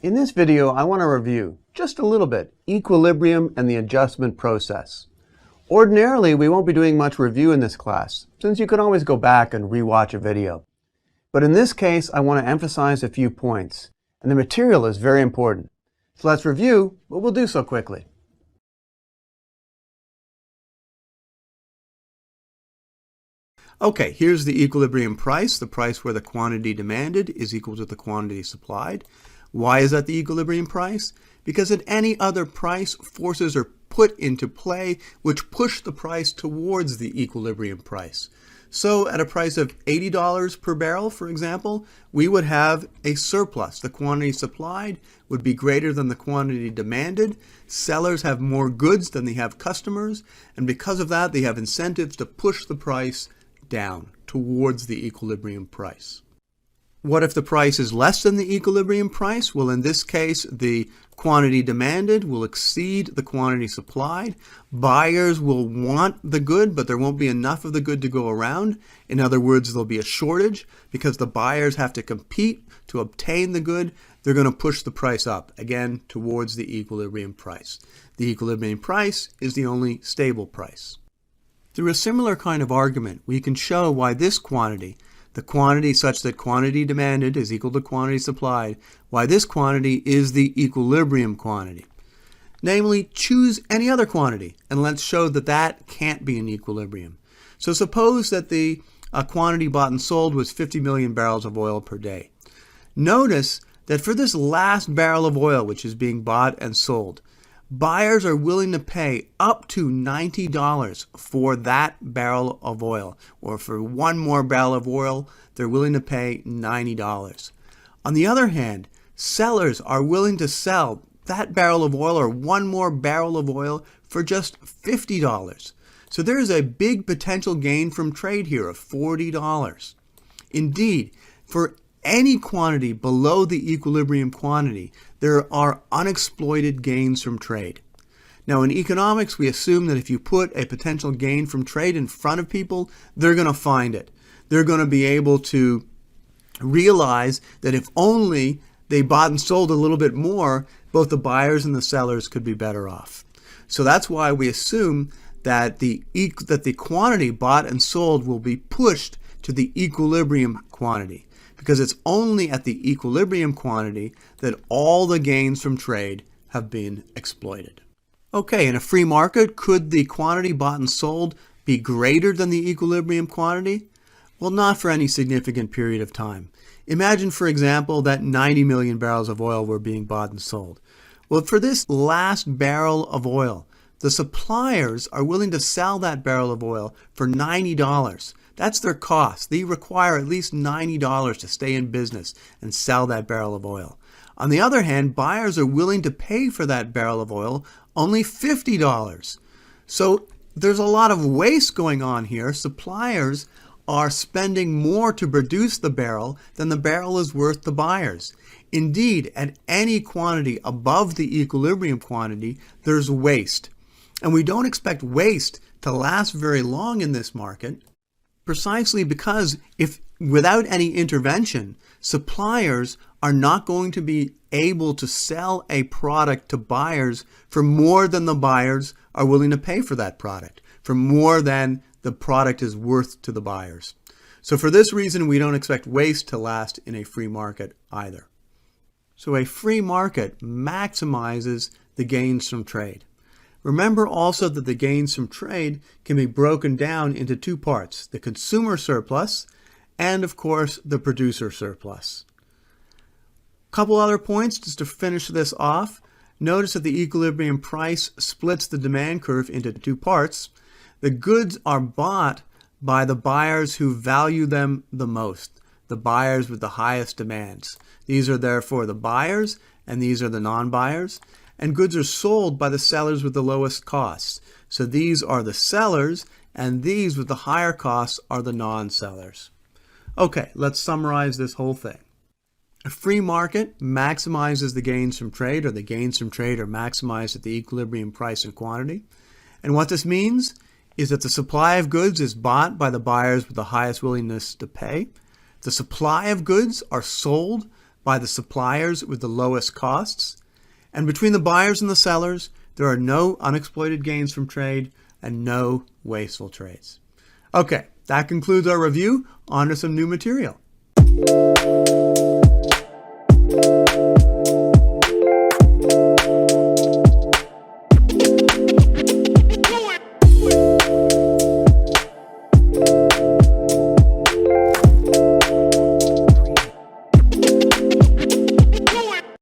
In this video, I want to review, just a little bit, equilibrium and the adjustment process. Ordinarily, we won't be doing much review in this class, since you can always go back and re-watch a video. But in this case, I want to emphasize a few points, and the material is very important. So let's review, but we'll do so quickly. Okay, here's the equilibrium price, the price where the quantity demanded is equal to the quantity supplied. Why is that the equilibrium price? Because at any other price, forces are put into play which push the price towards the equilibrium price. So at a price of $80 per barrel, for example, we would have a surplus. The quantity supplied would be greater than the quantity demanded. Sellers have more goods than they have customers, and because of that, they have incentives to push the price down towards the equilibrium price. What if the price is less than the equilibrium price? Well, in this case, the quantity demanded will exceed the quantity supplied. Buyers will want the good, but there won't be enough of the good to go around. In other words, there'll be a shortage because the buyers have to compete to obtain the good. They're going to push the price up, again, towards the equilibrium price. The equilibrium price is the only stable price. Through a similar kind of argument, we can show why this quantity, the quantity such that quantity demanded is equal to quantity supplied, why this quantity is the equilibrium quantity. Namely, choose any other quantity, and let's show that that can't be an equilibrium. So suppose that the quantity bought and sold was 50 million barrels of oil per day. Notice that for this last barrel of oil which is being bought and sold, buyers are willing to pay up to $90 for that barrel of oil, or for one more barrel of oil, they're willing to pay $90. On the other hand, sellers are willing to sell that barrel of oil or one more barrel of oil for just $50. So there is a big potential gain from trade here of $40. Indeed, for any quantity below the equilibrium quantity, there are unexploited gains from trade. Now, in economics, we assume that if you put a potential gain from trade in front of people, they're going to find it. They're going to be able to realize that if only they bought and sold a little bit more, both the buyers and the sellers could be better off. So that's why we assume that the quantity bought and sold will be pushed to the equilibrium quantity, because it's only at the equilibrium quantity that all the gains from trade have been exploited. Okay, in a free market, could the quantity bought and sold be greater than the equilibrium quantity? Well, not for any significant period of time. Imagine, for example, that 90 million barrels of oil were being bought and sold. Well, for this last barrel of oil, the suppliers are willing to sell that barrel of oil for $90. That's their cost. They require at least $90 to stay in business and sell that barrel of oil. On the other hand, buyers are willing to pay for that barrel of oil only $50. So there's a lot of waste going on here. Suppliers are spending more to produce the barrel than the barrel is worth to buyers. Indeed, at any quantity above the equilibrium quantity, there's waste. And we don't expect waste to last very long in this market, precisely because if without any intervention, suppliers are not going to be able to sell a product to buyers for more than the buyers are willing to pay for that product, for more than the product is worth to the buyers. So for this reason, we don't expect waste to last in a free market either. So a free market maximizes the gains from trade. Remember also that the gains from trade can be broken down into two parts, the consumer surplus and, of course, the producer surplus. A couple other points just to finish this off. Notice that the equilibrium price splits the demand curve into two parts. The goods are bought by the buyers who value them the most, the buyers with the highest demands. These are therefore the buyers, and these are the non-buyers. And goods are sold by the sellers with the lowest costs. So these are the sellers, and these with the higher costs are the non-sellers. Okay, let's summarize this whole thing. A free market maximizes the gains from trade, or the gains from trade are maximized at the equilibrium price and quantity. And what this means is that the supply of goods is bought by the buyers with the highest willingness to pay. The supply of goods are sold by the suppliers with the lowest costs, and between the buyers and the sellers, there are no unexploited gains from trade and no wasteful trades. Okay, that concludes our review. On to some new material.